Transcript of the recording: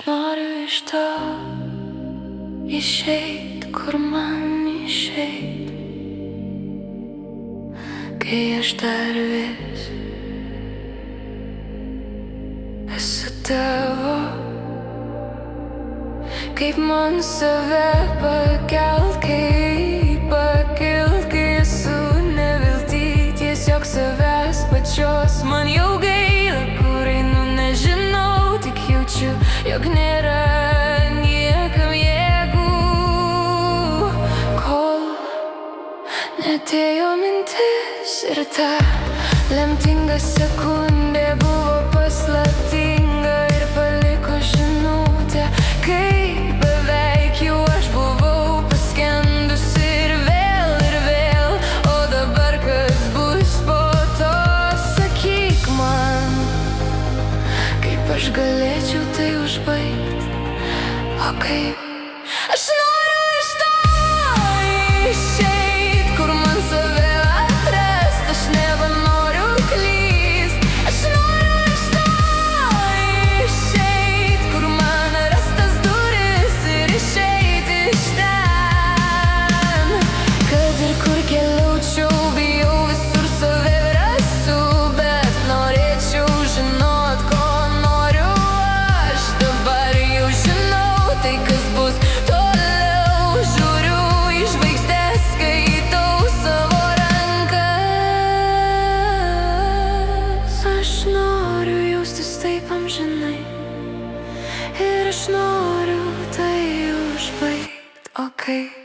noriu iš to išeit, kur man išeit, kai aš dar vis esu tavo. Kaip man save pakelt, kaip pakilt, kai esu nevilty, tiesiog savęs pačios man jau gaila, kur einu nežinau, tik jaučiu, jog nėra niekam jėgų, kol neatėjo mintis ir ta lemtinga sekundė buvo paslaptinga ir paliko žinutę, kai beveik jau aš buvau paskendusi ir vėl, o dabar kas bus po to, sakyk man, kaip aš galėčiau tai užbaigt, o kaip aš noriu iš to išeit, kur man save atrast, aš nebenoriu klyst, aš noriu iš to išeit, kur man rastas duris ir išeit iš ten, kad ir kur keliaučiau, bijau visur save rasiu, bet norėčiau žinot, ko noriu aš, dabar jau žinau, tai kas bus toliau, žiūriu į žvaigždes, skaitau savo rankas, aš noriu jaustis taip amžinai ir aš noriu tai užbaigt, o kaip